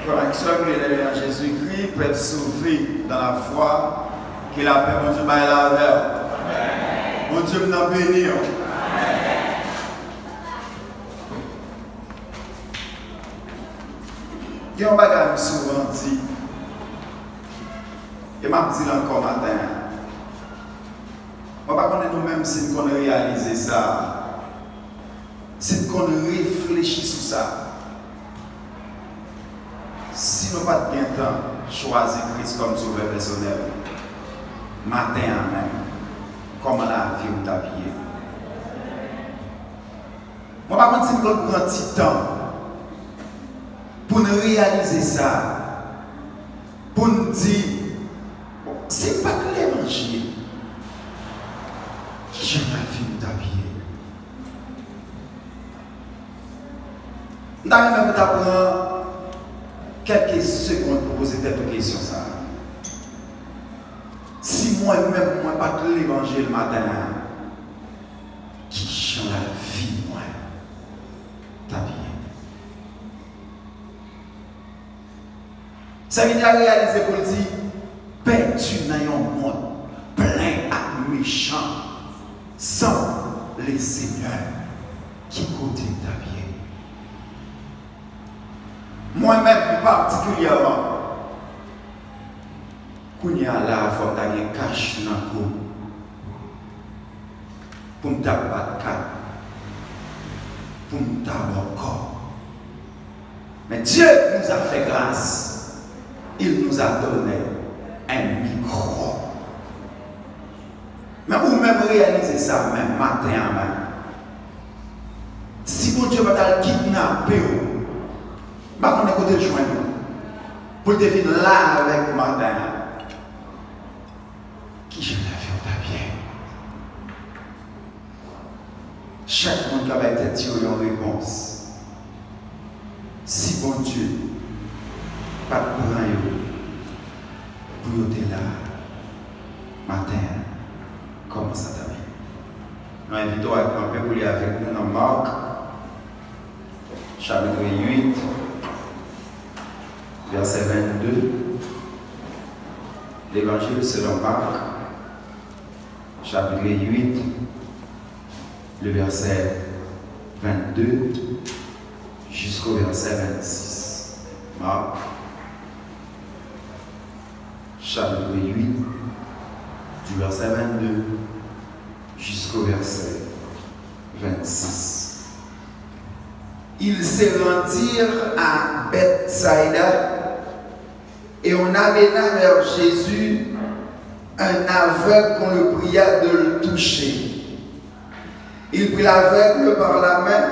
Frère et sœurs, que Jésus-Christ peut être sauvé dans la foi, qu'il a fait, mon Dieu, par la verre. Mon Dieu, nous bénit. Il y a un bagage souvent dit, et m'a dit encore matin, on ne va pas nous-mêmes si nous réalisons ça, si nous réfléchissons sur ça. Si nous n'avons pas bien temps choisir Christ comme sauveur personnel, matin même, comment la vie ou ta vie. Je ne vais pas si nous avons un petit temps pour nous réaliser ça, pour nous dire, ce n'est pas que l'évangile qui change la vie ou ta vie. Nous allons même apprendre quelques secondes pour poser cette question. Si moi-même, je ne pas de l'évangile matin, qui change la vie, moi, ta vie. Ça veut dire réaliser pour dire, perdu dans un monde plein de méchants, sans les seigneurs qui côté ta vie. Moi-même particulièrement, quand il y a là, il faut que tu cache dans le cou pour me taper de cap, pour me taper encore. Mais Dieu nous a fait grâce. Il nous a donné un micro. Mais vous même réaliser ça même matin à matin. Si mon Dieu va te kidnapper, on est côté de joindre pour te venir là avec matin. Qui je la vie ta bien. Chaque monde qui va être tiré une réponse. Si bon Dieu pas de courant pour être là matin, comment ça t'a bien? Nous invitons à camper pour aller avec nous dans Marc, chapitre 8, verset 22. L'évangile selon Marc, chapitre 8, le verset 22 jusqu'au verset 26. Marc, chapitre 8, du verset 22 jusqu'au verset 26. Ils se rendirent à Bethsaïda et on amena vers Jésus un aveugle qu'on le pria de le toucher. Il prit l'aveugle par la main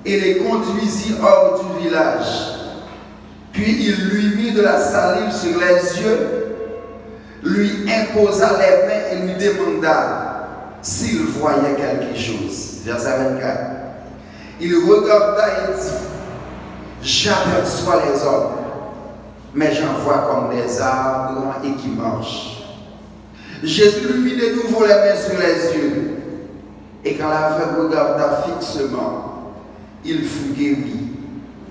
et les conduisit hors du village. Puis il lui mit de la salive sur les yeux, lui imposa les mains et lui demanda s'il voyait quelque chose. Verset 24. Il regarda et dit, j'aperçois les hommes, mais j'en vois comme des arbres et qui marchent. Jésus lui mit de nouveau les mains sur les yeux, et quand l'aveugle regarda fixement, il fut guéri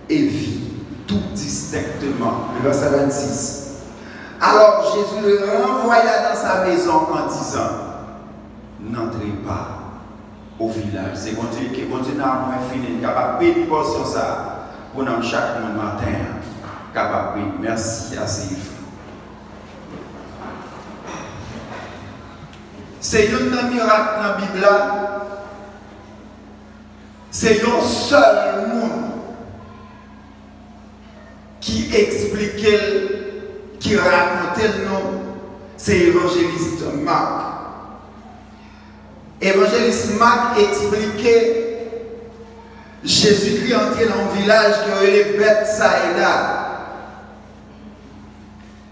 et vit tout distinctement. Le verset 26. Alors Jésus le renvoya dans sa maison en disant, n'entrez pas au village. C'est bon Dieu qui continue à moins fini, capable de bénir portion ça pour nous chaque matin, capable de bénir. Merci à ces c'est un miracle dans la Bible. C'est un seul monde qui expliquait, qui racontait le nom, c'est l'évangéliste Marc. L'évangéliste Marc expliquait Jésus-Christ entré dans un village qui est Bethsaïda.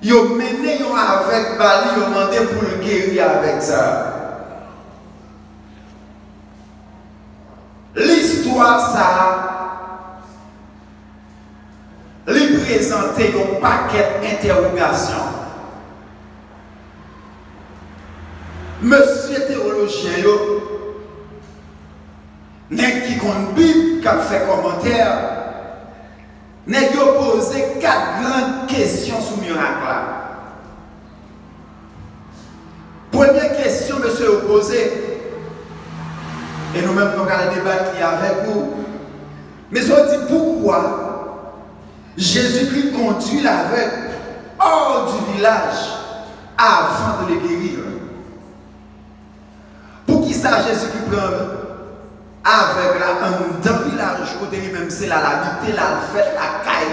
Il a mené avec Bali, il a demandé pour le guérir avec ça. L'histoire, ça, lui présenter un paquet d'interrogations. Monsieur théologien, n'est qui compte Bible, qui a fait commentaire, Nous avons posé 4 grandes questions sur le miracle. Première question, monsieur, vous posez, et nous-mêmes, nous allons débattre avec vous. Mais on dit pourquoi Jésus-Christ conduit l'aveugle hors du village avant de le guérir. Pour qui ça, Jésus-Christ prend aveugle dans le village, côté lui-même, c'est là, l'habiter, la fête, la caille,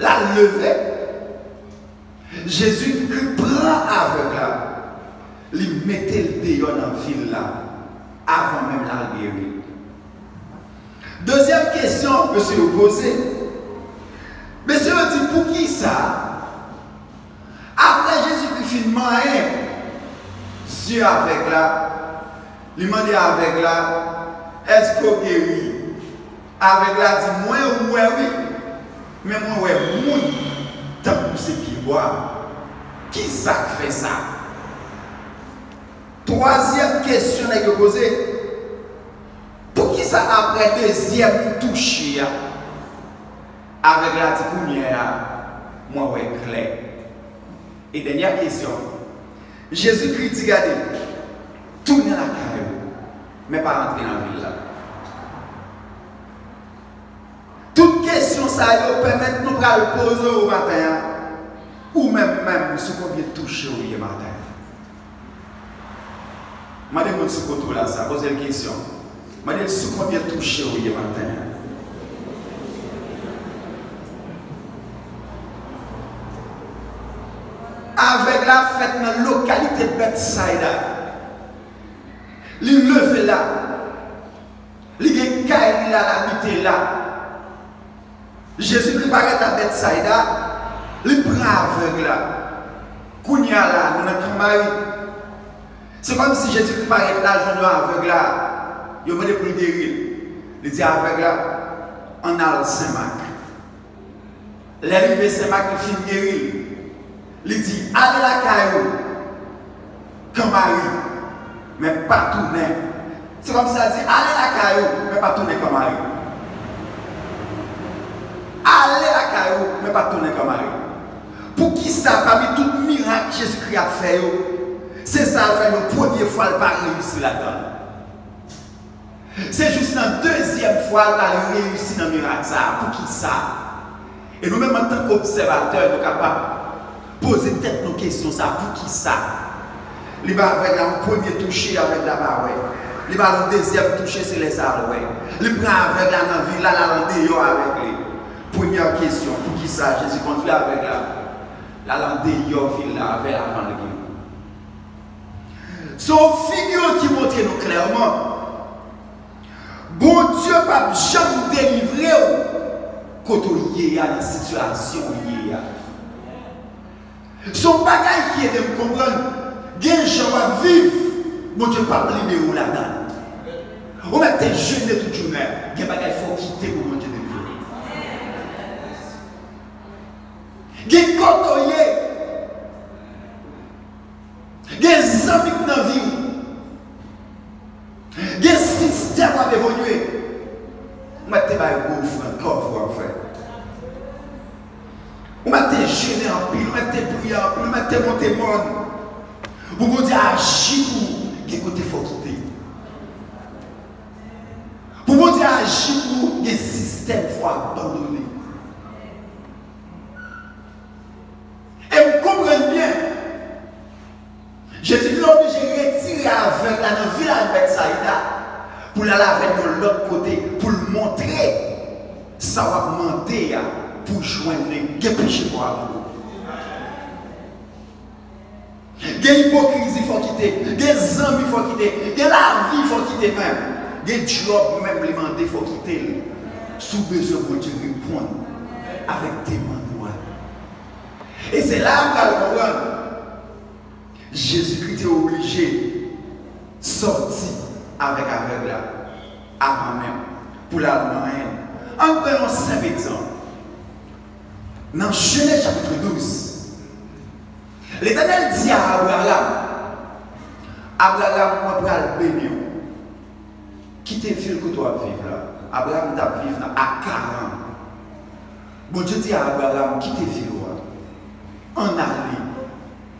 la levée. Jésus-Christ prend aveugle là, il mettait le dehors dans la ville là, avant même la guérir. Deuxième question, monsieur vous posez. Monsieur dit pour qui ça? Après Jésus-Christ finalement, Dieu avec là, il m'a dit avec là, est-ce qu'on guérit? Avec là, dit moi oui, mais moi ouais, moi, tant que c'est qui boit. Qui ça fait ça? Troisième question que vous posez. Pour qui ça après deuxième toucher avec la ticounière, moi ouais clair. Et dernière question. Jésus-Christ dit regardez, tournez la caille, mais pas rentrer dans la ville là. Toute question ça permet de nous le poser au matin ou même ce qu'on vient toucher au matin. Je demande ce côté là, ça pose une question. Je demande ce qu'on vient toucher au matin. Avec la fête dans la localité de Bethsaïda, il levé là, il est caillé là, l'habité là. Jésus lui paraît à Bethsaïda, il prend aveugle là. Kounia là, nous n'avons. C'est comme si Jésus lui paraît là, je dois aveugle là. Il m'a dit pour le guérir. Il dit aveugle là, on a le Saint-Marc. L'arrivée Saint-Marc, il finit guérir. Il dit, allez la caillou, comme Marie, mais pas tourner. C'est comme ça, il dit, allez la caillou, mais pas tourner comme Marie. Allez la caillou, mais pas tourner comme Marie. Pour qui ça, parmi tout miracle que Jésus-Christ a fait, c'est ça, fait la première fois qu'il n'a pas réussi là-dedans. C'est juste la deuxième fois qu'il a réussi dans le miracle. Pour qui ça? Et nous-mêmes, en tant qu'observateurs, nous sommes capables poser tête nos questions, ça pour qui ça? Il va avec un premier toucher avec la barre, il va le deuxième toucher c'est les arbres, il prend avec la ville, là, la dehors avec lui. Première question, pour qui ça? Jésus continue avec la dehors, ville là, avec avant le guide. Son figure qui montre nous clairement, bon Dieu ne va jamais délivrer quand on y est dans la situation où il y a. Son bagage qui est de me comprendre, il y a des gens qui vivent, mon Dieu ne va pas libérer là-dedans. On va être jeune toute journée, il y a des bagages qu'il faut quitter pour mon Dieu de vivre. Il y a des côtoyés, des amis dans la vie, des systèmes à évoluer. On va être encore en fait. On m'a été gêné en pile, on m'a été bruyant en pile, on m'a été monté monde. Vous me dites agir pour que côté faut quitter. Vous me dites agir pour que le système faut abandonner. Et vous comprenez bien. Jésus est obligé de retirer avec la dans le village de Bethsaïda pour aller avec de l'autre côté, pour le montrer. Ça va demander pour joindre les péchés pour abandonner. Des hypocrisie il faut quitter, des amis il faut quitter, de la vie il faut quitter même, des jobs même il faut quitter. Sous besoin de Dieu répondre avec des mains. Et c'est là qu'on va comprendre. Jésus-Christ est obligé de sortir avec aveugle avant même pour la moyenne. En prenant un simple exemple. Dans Genèse chapitre 12, l'Éternel dit à Abraham, moi pour le bénir. Quitte le ville que tu vas vivre là. Abraham t'a vivre à 40. Bon Dieu dit à Abraham, quitte ville, en aller.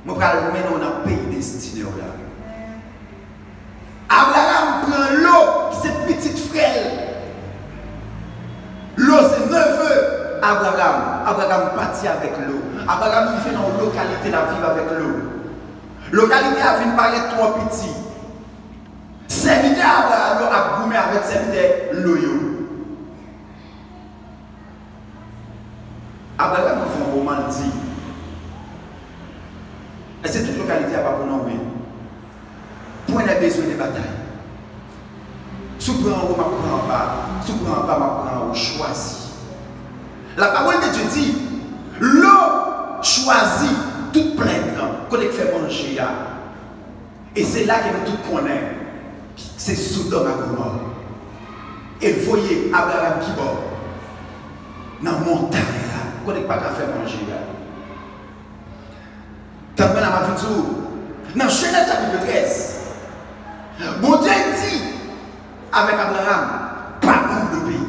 Je vais mener dans un pays destiné là. Abraham prend l'eau, c'est petit frère. L'eau, c'est neveu. Abraham partit avec l'eau. Abraham, il fait dans la localité la vivre avec l'eau. Localité a vu paraître trop petit. Serviteur Abraham a goumé avec serviteur l'eau. Abraham a fait un roman dit. Et c'est toute localité à pas pour nommer. Pour un besoin de bataille. Sous prend en haut, ma prend en bas. Sous prend en bas, ma prend en haut. Choisis. La parole de Dieu dit, l'eau choisit toute pleine, qu'on fait manger. Et c'est là que nous tous connaissons. C'est Sodome à Gomorrhe. Et vous voyez Abraham qui va dans la montagne, qu'on n'est pas qu'à faire manger. Quand on a ma vidéo, dans Genèse chapitre 13, bon Dieu dit avec Abraham, parcours le pays.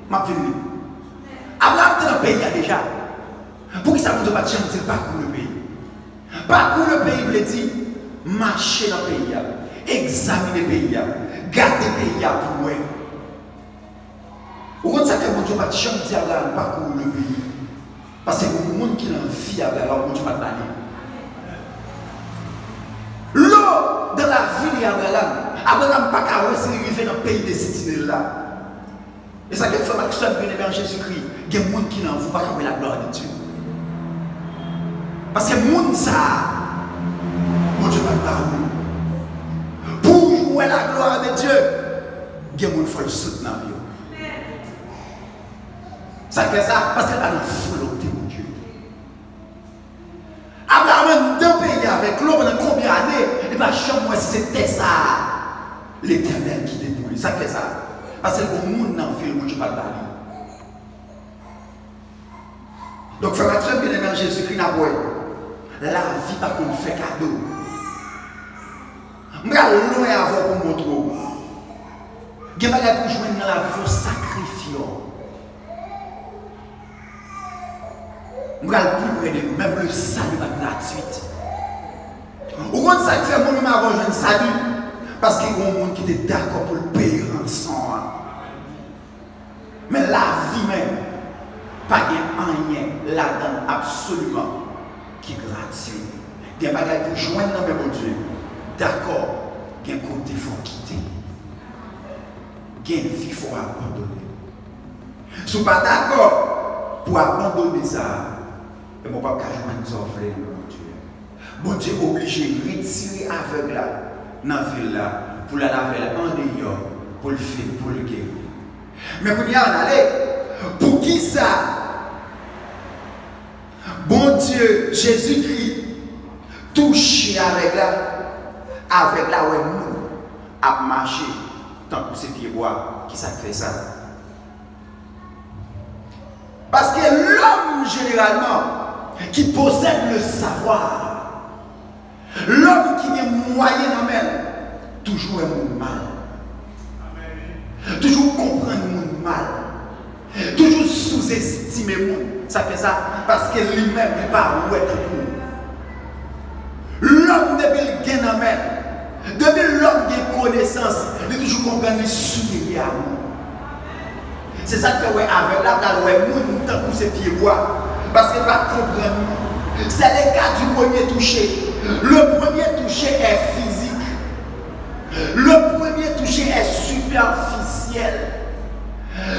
Ma venue. Abraham est dans le pays déjà. Pour qui ça ne pas chanter parcours le pays? Parcours le pays, il dit, marcher dans le pays, examiner le pays, garder le pays pour moi. Vous comprenez ça que mon Dieu va chanter Abraham parcours le pays? Parce que le monde qui a envie Abraham, mon Dieu va te banner. L'eau dans la ville d'Abraham, pas qu'à rester dans le pays destiné là. Et ça qui fait que seul bien Jésus-Christ, il y a des gens qui n'en veulent pas la gloire de Dieu. Parce que les gens, ça, mon Dieu va te parler. Pour jouer la gloire de Dieu, il y a des gens qui font le soutenir. Ça fait ça parce qu'elle a la volonté de Dieu. Abraham dans le pays avec l'eau pendant combien d'années? Et bien, chaque mois, c'était ça. L'Éternel qui était pour lui. Ça fait ça. Parce que le monde dans le film où je parle d'aller. Donc, il faut que tu aies Jésus-Christ n'a pas. La vie pas qu'on fait cadeau. Je vais loin avant pour montrer. Il y a des gens qui jouent dans la vie, il faut sacrifier. Je vais plus près de nous, même le salut va gratuit. Au moins, ça fait moi-même avant je ne salut. Parce qu'il y a des gens qui étaient d'accord pour le payer ensemble. Mais la vie même, pas de rien là-dedans absolument qui est gratuit. Il y a des gens qui joignent dans mon Dieu. D'accord, il y a un côté qu'il faut quitter. Il y a une vie qu'il faut abandonner. Si vous n'êtes pas d'accord pour abandonner ça, et mon papa a joint une mon Dieu. Mon Dieu est obligé de retirer aveugle là, dans la ville là, pour la laver en dehors, pour le faire, pour le guérir. Mais quand il y a un aller, pour qui ça? Bon Dieu, Jésus-Christ, touché avec la où nous a marché, tant que c'est pieds bois qui ça fait ça. Parce que l'homme, généralement, qui possède le savoir, l'homme qui est moyen dans même, toujours est mon mal. Toujours comprendre mon mal. Toujours sous-estimer mon. Ça fait ça parce que lui-même n'est pas ouais pour l'homme depuis le gain dans même. Depuis l'homme qui a connaissance, il toujours comprendre les supérieurs. C'est ça que ouais avec la taille ouais mon temps pour ses pieds bois. Parce qu'il va comprendre. C'est le cas du premier toucher. Le premier toucher est physique. Le premier toucher est superficiel.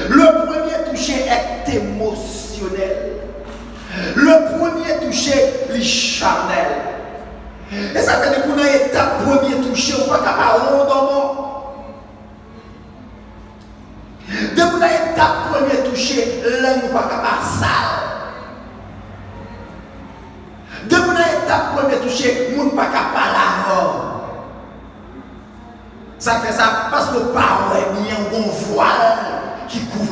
Le premier toucher est émotionnel. Le premier toucher est charnel. Et ça veut dire que dans l'étape premier toucher, on ne peut pas rondement. Depuis l'étape premier toucher, là, on ne peut pas sale. Depuis l'étape premier toucher, on ne peut pas parler. Ça fait ça parce que par bien un voile qui couvre.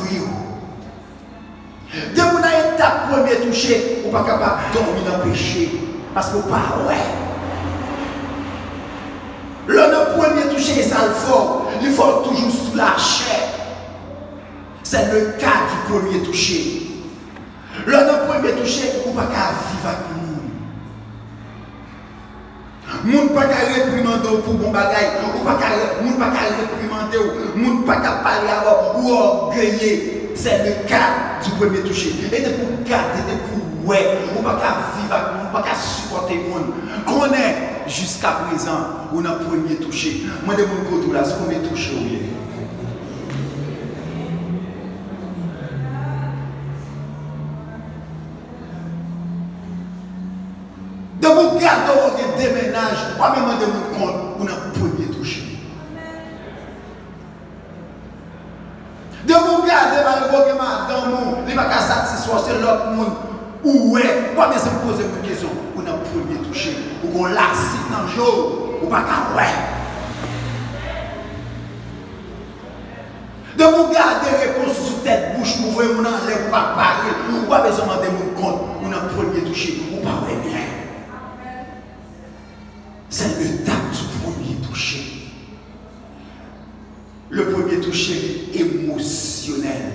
Depuis l'étape premier toucher, on ne peut pas dormir dans le péché parce que par le premier toucher est ça le fort, il faut toujours sous la chair. C'est le cas du premier toucher. L'homme premier touché, ou pas qu'à vivre avec nous. Moun pas qu'à réprimander pour bon bagaille, ou pas qu'à moun pas qu'à réprimander, moun pas qu'à parler avant ou orgueiller. C'est le cas du premier touché. Et de pour garder, de pour ouais, ou pas qu'à vivre avec nous, ou pas qu'à supporter moun. Qu'on est jusqu'à présent, on a premier touché. Moi de mon côté là, c'est premier touché ou bien. De vous garder au déménage, pas même de mon compte, on a premier touché. De vous garder dans mon, il va pas satisfaire c'est l'autre monde. Ou ouais, pas même se poser une question, on a premier touché. Ou on l'acide dans le jour, ou pas qu'à ouais. De vous garder réponse sous tête, bouche, vous voyez, on enlève, ou pas parler, ou pas besoin de mon compte, on a premier touché, ou pas ouais bien. C'est l'étape du premier toucher. Le premier toucher est émotionnel.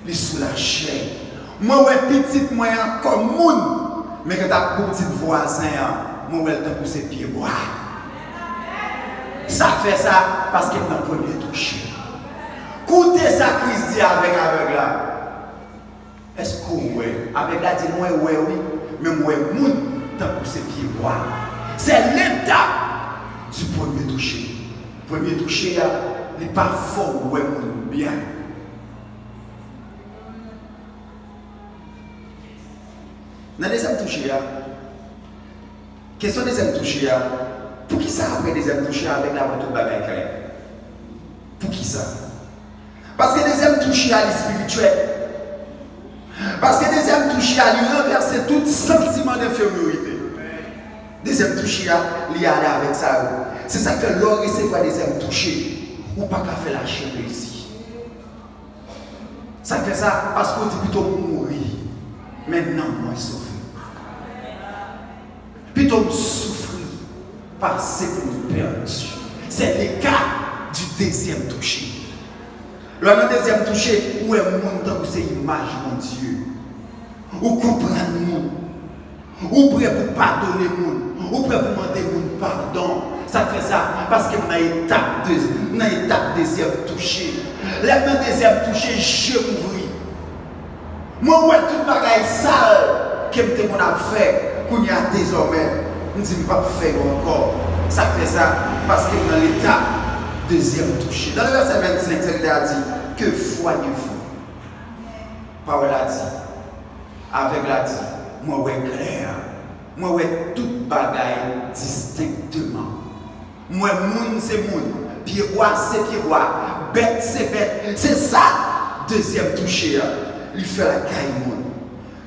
Il est soulagé. Moi, ouais, petite moyen comme moun. Mais quand tu as un petit voisin, moi, ouais, tu as poussé pied bois. Ça fait ça parce qu'il est dans le premier toucher. Écoutez sa crise dit avec là. Est-ce que ouais, avec la dit moi, ouais, oui. Mais moi, moun, tu as poussé pied bois. C'est l'étape du premier toucher. Le premier toucher, il n'est pas fort, ouais, bien. Dans le deuxième toucher, question des deuxième toucher, pour qui ça après des deuxième toucher avec la retour de bagaille? Pour qui ça? Parce que deuxième toucher, il est spirituel. Parce que deuxième toucher, il renverse tout sentiment d'infériorité. Deuxième toucher, il y a avec ça. C'est ça que l'on recevoir deuxième toucher. Ou pas qu'à faire la chaîne ici. Ça fait ça parce qu'on dit plutôt mourir. Maintenant, moi, je souffre. Plutôt souffrir. Passer pour nous perdu. C'est le cas du deuxième toucher. Le deuxième toucher, où est le monde dans ces images, mon Dieu. Où comprendre nous. Ou prêt pour pardonner le monde, ou prêt pour demander le monde pardon. Ça fait ça parce que dans l'étape deuxième touché. Là, dans deuxième touché, je m'ouvris. Moi, ouais, tout bagaille sale que je m'ai fait, qu'on y a désormais, je ne dis pas faire encore. Ça fait ça parce que dans l'étape deuxième touché. Dans le verset 25, il a dit que voyez-vous. Parole a dit, avec la dit. Moi, ouais, clair. Moi, ouais, toute bagaille distinctement. Moi, moun, c'est moun. Pied bois, c'est pied bois. Bête, c'est bête. C'est ça, deuxième touché. Il fait la caille, moun.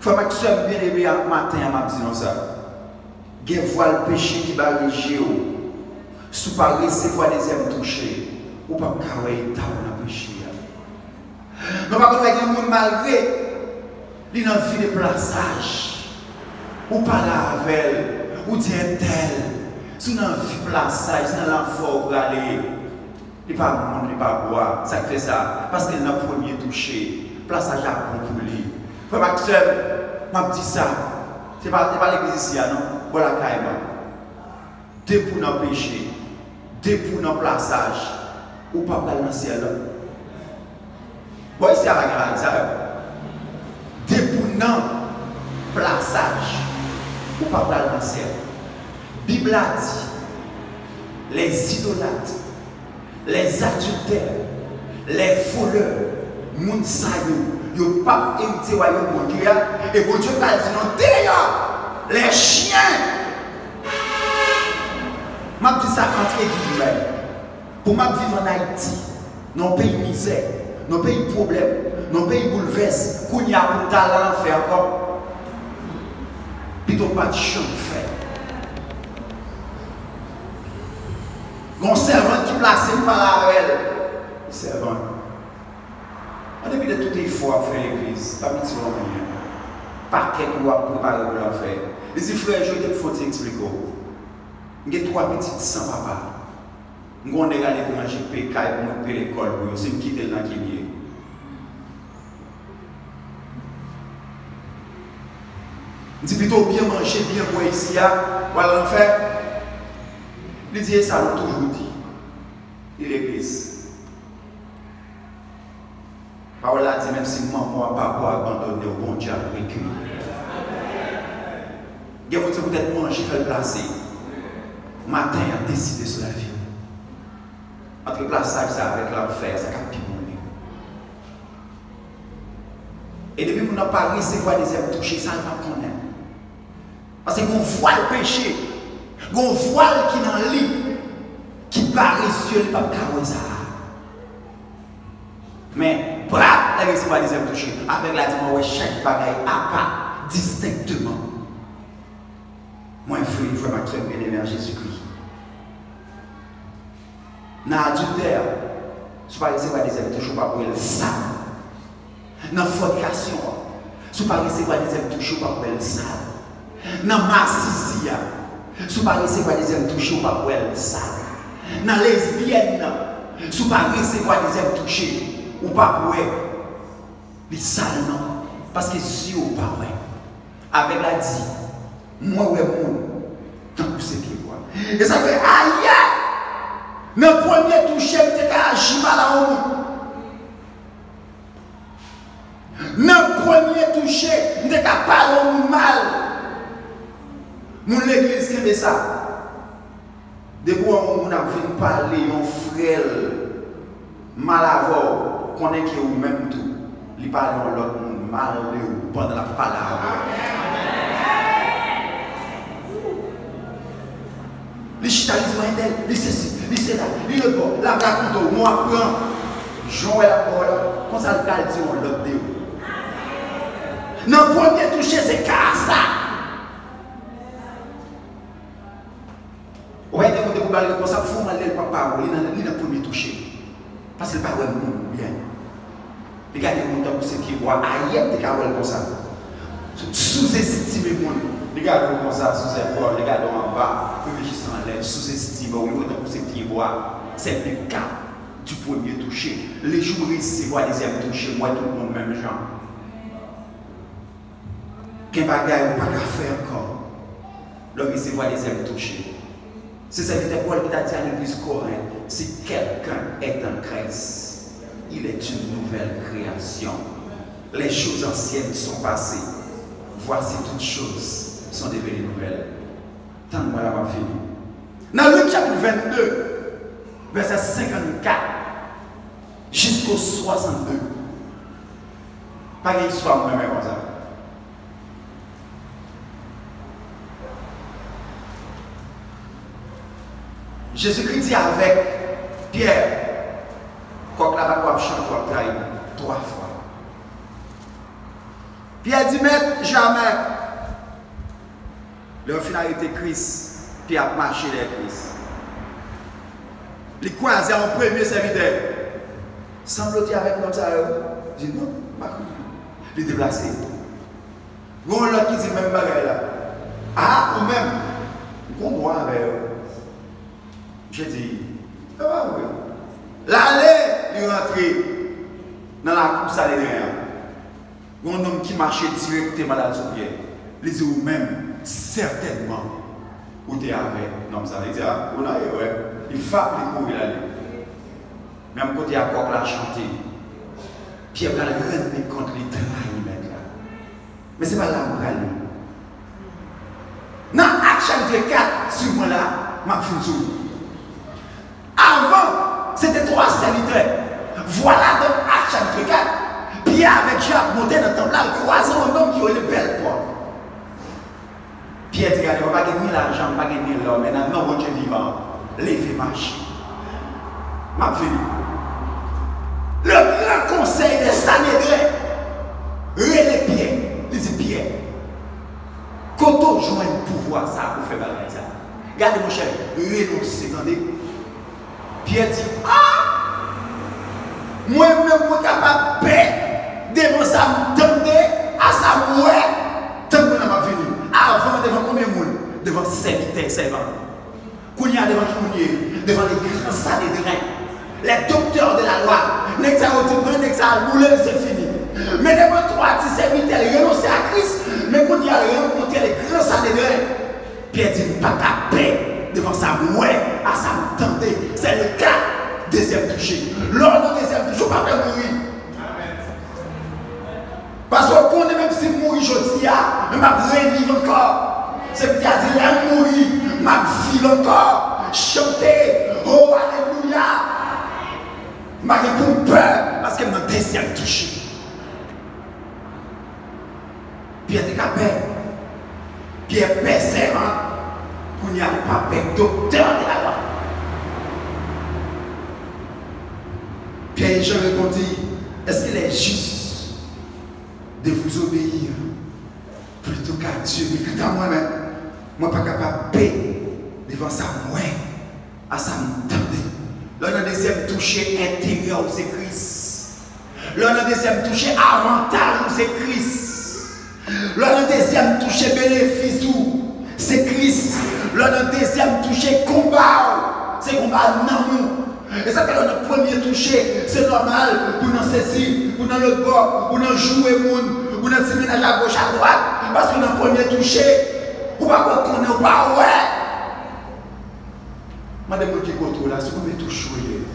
Faut que tu sois bien élevé matin, à ma dit ça. Gen voile péché qui va réger. Sous pas recevoir deuxième touché. Ou pas kawai ta ou péché. Non, par contre, il y a un monde malgré. Il n'a pas de plaçage. Ou parler avec elle, ou dire tel, si on a vu plaçage, si on a l'enfant pour aller, il n'est pas bon, il n'est pas boire, ça fait ça, parce qu'elle n'a premier touché, plaçage à bon pour lui. Frère Maxime, m'a dit ça, c'est pas l'église ici, non? Voilà, carrément. Deux pour nos péchés, deux pour nos plaçages, ou pas dans le ciel. Bon, ici à la grande, ça. Deux pour nos plaçages. Ou pas dans le ciel. Bible a dit les idolâtres, les adultères, les voleurs, moun sa yo pas hérité royaume mon Dieu et bon Dieu a dit non d'ailleurs les chiens. M'a dit ça entre guillemets. Pour m'a vivre en Haïti, dans un pays misère, dans un pays problème, dans un pays bouleverse, qu'on y a pour talent faire encore. Plutôt pas de champ fait. Mon servant qui place par la elle. Servant. On a de tout effort à faire l'église. Pas petit rien. Pas qu'elle doit préparer pour la faire. Les frères, je vais te expliquer. J'ai trois petites sans papa. Je vais aller pour manger PK pour me l'école. C'est me quitter dans qui vient. dit plutôt bien manger, bien boire ici, voilà l'en faire. Il dit ça, l'a toujours dit. Il est l'église. Parole a dit, même si maman n'a pas abandonné au bon Dieu à vécu. Il y a peut-être manger, faire le placer. Matin, il a décidé sur la vie. Entre le plaçage avec l'enfer, ça a pu mourir. Et depuis qu'on n'a pas recevoir des êtres touchés, ça ne va pas connaître. Parce qu'on voit le péché, on voit qui est dans le lit, qui paresseux, il ne peut pas carrer ça. Mais, bravo, la recevoir des êtres touchés, avec la dimension, chaque bagaille à part, distinctement. Moi, je veux vraiment que bien aimé Jésus-Christ. Dans l'adultère, si vous ne recevez des êtres touchés, pas pour le sang. Dans la fornication, si vous ne recevez des êtres touchés, pas pour le sang. Dans la marcisie, si vous ne recevez des êtres touchés, pas pour le sang. Dans la lesbienne, si vous ne recevez des êtres touchés, ou pas pour les sales, non. Parce que si vous ne pas avec la dit, moi, ouais, mon, tant que c'est pieds. Et ça fait aïe! Dans le premier toucher, je suis agi mal à vous. Dans le premier toucher, je suis parlé mal. Mon l'église qui fait ça. Depuis qu'on a vu parler, mon frère mal avant, qu'on est qui ou même tout. Il parle de l'autre monde mal pendant la parole. Les chitalistes vont être les ceci, les cela, les le bon, la raconte, moi prends, Jean et la parole, comme ça le calme, on l'autre déo. Dans le premier toucher, c'est car ça. Ouais, de vous parler comme ça, il faut aller le papa, il est dans le premier toucher. Parce que le papa est bien. Regardez mon temps pour ce qui voit, ailleurs, des cas comme ça. Sous-estimez mon. Regardez comme ça, sous-estimez, regardez en bas, réfléchissez en l'air, sous-estimez, pour ce qui voit, c'est le cas du premier toucher. Les jours ici, voient les aimes toucher, moi tout le monde, même genre. Qu'un bagage pas qu'à faire encore. L'homme ici voit les aimes toucher. C'est ça qui était Paul qui t'a dit à l'église Corinthe. Si quelqu'un est en Christ, il est une nouvelle création. Les choses anciennes sont passées. Voici toutes choses sont devenues nouvelles. Tant que moi là, ma fille. Dans Luc chapitre 22, verset 54 jusqu'au 62. Pas une histoire moi-même comme ça. Jésus-Christ dit avec Pierre, quand la va chanter trois fois. Pierre dit, mais jamais. Le finalité Christ, Pierre a marché les Christ. Il croisait en premier serviteur. Semble-t-il avec comme ça, il dit non, pas comme ça. Il est déplacé. Bon, l'autre qui dit même bagaille là. Ah, ou même, on voit avec eux. Je dis, ah oui. L'aller, il est rentré dans la course à l'érien. Un homme qui marchait directement dans son pied. Il dit, ou même, certainement, où tu es avec. Non, ça veut dire, on a ouais. Il frappe les coups, il a même côté à quoi la chanter. Pierre va le rendre contre les trahis, là. Mais ce n'est pas là pour aller. Dans Acte chapitre 4, sur moi là, ma fille. Avant, c'était trois serviteurs. Voilà dans Acte chapitre 4. Pierre avec Jacques monté dans le temple là, croisant un homme qui a une belle porte. Pierre dit, on va pas gagner l'argent, on va pas gagner l'or, mais non, mon Dieu vivant, levez marcher. Ma fille. Le grand conseil des Sanhédrins, les Pierre, il dit Pierre, quand on joue un pouvoir, ça pour faire bagarre ça. Regardez mon cher, renoncez, attendez. Pierre dit, ah, moi-même, je suis capable de paix devant ça, m'tendre à sa mouette, tant que je m'a venu. Avant, devant combien de monde? Devant serviteurs, servants. Qu'on y a devant qui? Devant les grands Sanhédrins, les docteurs de la loi. C'est fini. Mais devant trois petits serviteurs, renoncer à Christ, mais qu'on y a rencontrer les grands Sanhédrin. Pierre dit, pas taper devant sa ouais, à sa tenter. C'est le cas, deuxième touché. Lors du deuxième touché, pas de mourir. Parce qu'on est même si mourir aujourd'hui, je vais vivre encore. C'est Pierre dit, là, mourir, je vais vivre encore. Chanter, oh, alléluia. Je vais pour peur, parce que mon deuxième touché. Pierre est capable. Pierre persévérant. Pour n'y aller pas avec docteur de la loi. Pierre et Jean répondit, est-ce qu'il est juste de vous obéir plutôt qu'à Dieu? Mais quant à moi-même, je ne suis pas capable de payer devant ça, moi, à ça me tendait. Là, on a deuxième touché intérieur, c'est Christ. Là, on a deuxième touché avantage, c'est Christ. Là, on a deuxième touché bénéfice, c'est Christ. Là, on a deuxième touché combat, c'est combat non. Et ça fait notre premier touché, c'est normal pour nous saisir, pour nous l'autre bord, pour nous jouer, pour nous tirer à gauche, à droite, parce que notre premier touché, pour pas qu'on connaît pas, ouais. Madame qui est là, c'est comme tout jouer.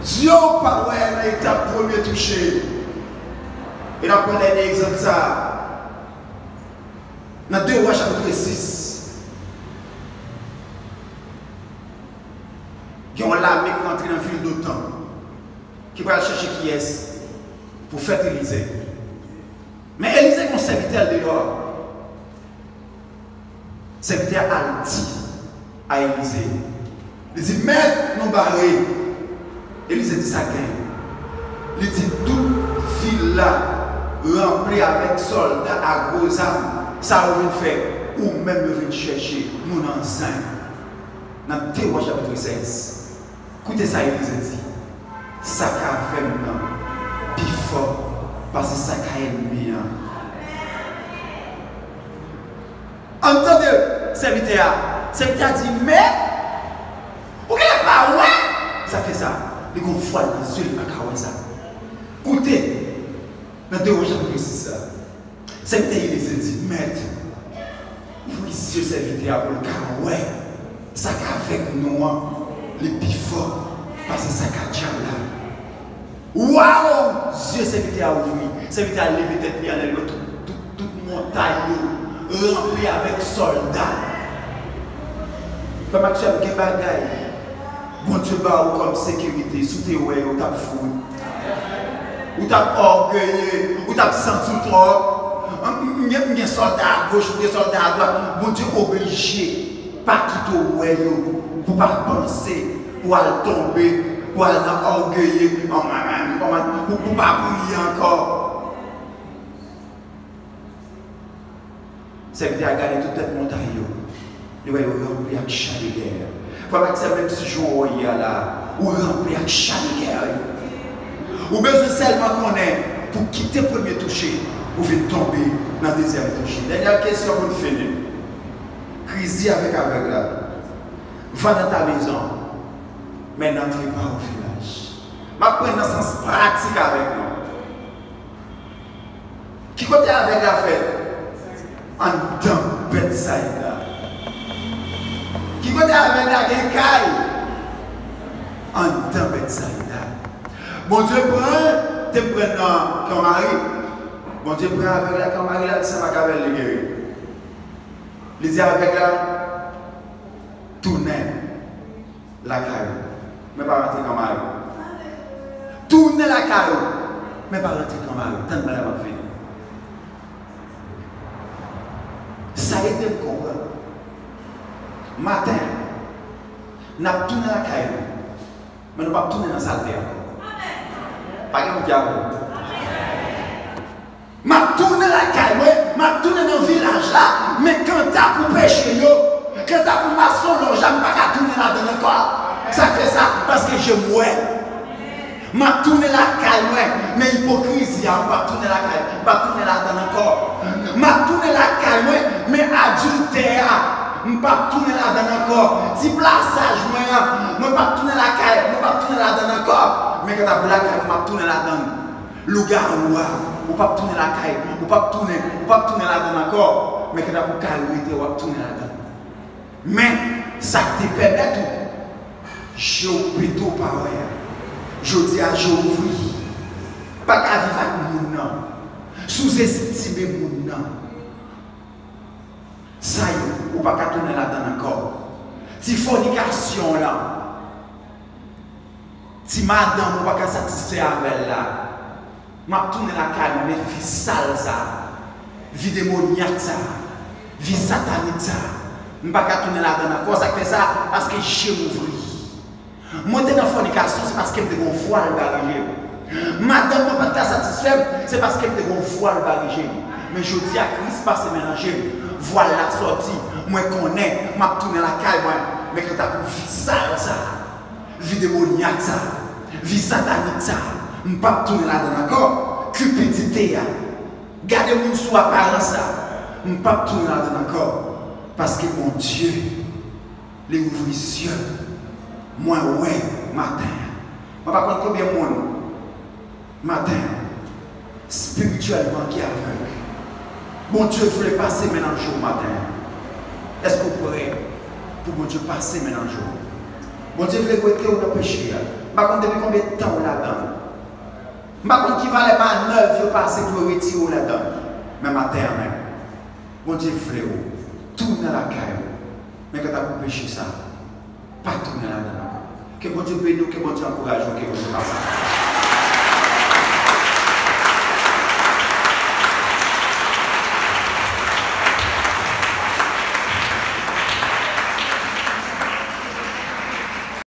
Dieu pas ouais, dans l'étape premier touché. Et on prend un exemple ça. Dans 2 Rois chapitre 6. Qui ont l'armée qui rentre dans le fil d'autant. Qui va chercher qui est pour faire Élisée. Mais Élisée, mon serviteur dehors. Serviteur a dit à Élisée. Il dit, mais nous barrés. Élisée dit ça gagne. Il dit, toute ville là, remplie avec soldats à gros armes, ça va faire, ou même venir chercher, nous ensemble. Dans 2 Rois chapitre 16. Écoutez ça, Élisée dit, ça qu'a fait maintenant, plus fort, parce que ça qu'a ennemi. Entendez, serviteur dit, mais, vous n'avez pas, ouais, ça fait ça. Les gros fois, les yeux, les ça. Écoutez, dans 2 Rois chapitre 6, serviteur, il dit, maître, vous ici, serviteur, pour le cas, ouais, ça qu'a fait nous, les plus forts, parce que ça qu'a déjà là. Waouh! Dieu, serviteur, a ouvert, serviteur a levé tête, il y a toute montagne, rempli avec soldats. Comme actuellement, il y a des bagailles. Bon Dieu, comme sécurité, sous tes ouïes, ou t'as fou, ou t'as orgueilleux, ou t'as senti trop. Il y a des soldats à gauche, des soldats à droite. Bon Dieu, obligé, pas quitter ouïe, pour pas penser, pour aller tomber, pour aller orgueilleux, pour pas briller encore. C'est que tu as gagné toute cette montagne. Il va y remplir avec chaque guerre. Il faut que c'est même si jour il y a là, ou remplir avec chaque guerre. Ou besoin seulement qu'on est pour quitter le premier toucher, ou venir tomber dans le deuxième toucher. Dernière question pour nous finir. Crise avec là. Va dans ta maison, mais n'entrez pas au village. Je prends dans le sens pratique avec nous. Qui côté avec la fête? En temps, Bethsaïda. Qui côté avec la guécaille? En temps, Bethsaïda. Bon Dieu prend, tu prends ton mari. Bon Dieu prend avec la ton mari, là, ça va qu'avec le guérir. Il dit avec la, tournez la caille. Mais pas rentrer ton mari. Tournez la caille. Mais pas rentrer ton mari. Tant de mal à ma fille. Ça a été le combat. Matin, nous avons tourné la caille. Mais nous n'avons pas tourné dans la salle encore. Pas que nous avons. Je suis tourné la caille, je suis tourné dans le village là. Mais quand tu as coupé chez eux, quand tu as coupé maçon, je ne peux pas tourner là-dedans encore. Ça fait ça parce que je mouais. Je suis tourné la caille, mais hypocrisie, je ne peux pas tourner la caille. Je ne peux pas tourner là-dedans encore. Je suis tourné la caille, mais adultère. Je ne peux pas tourner là-dedans encore. Si plaçage, je ne peux pas tourner la caille, je ne peux pas tourner là-dedans encore. Mais quand tu as pris la caille, je vais tourner là-dedans. loup-garou, ou pas tourner la caille, ou pas tourner là-dedans encore, mais que tu as pour calmer, ou pas tourner là-dedans. Mais ça te permet tout. Je plutôt par je dis à je ouvrir. Pas qu'à vivre avec mon nom. Sous-estimer mon nom. Ça y est, ou pas qu'à tourner là-dedans encore. Si fornication là. Si madame ou pas qu'à satisfaire avec là. M'a tourné la caille, mais vie sale ça. Vie démoniaque ça. Vie satanique ça. Je ne peux pas tourner là-dedans encore. Ça fait ça parce que j'ai ouvert. Monter dans la fornication, c'est parce qu'elle a un voile barrigé. Madame, ne pas être satisfaite, c'est parce qu'elle a un voile barrigé. Mais je dis à Christ, pas se mélanger. Voile la sortie. Moi, je connais, je vais tourner la caille, mais que tu as pour vie sale, ça. Vie démoniaque, ça. Vie satanique, ça. Je ne peux pas tourner là-dedans encore. Cupidité, gardez mon soi apparent, ça. Je ne peux pas tourner là-dedans encore. Parce que mon Dieu, les ouvre les cieux. Moi, ouais, matin. Je ne sais pas combien de monde, matin, spirituellement qui est aveugle. Mon Dieu voulait passer maintenant jour matin. Est-ce que vous pourrez, pour mon Dieu, passer maintenant jour? Mon Dieu voulait retirer au péché. Je ne sais pas depuis combien de temps là-dedans. Je ne sais pas qui va les manœuvres passer pour retirer là-dedans. Mais matin, mon Dieu voulait tourner la caille. Mais quand tu as péché ça, pas tourner là-dedans. Que bon Dieu bénisse, que bon Dieu encourage, que bon Dieu passe.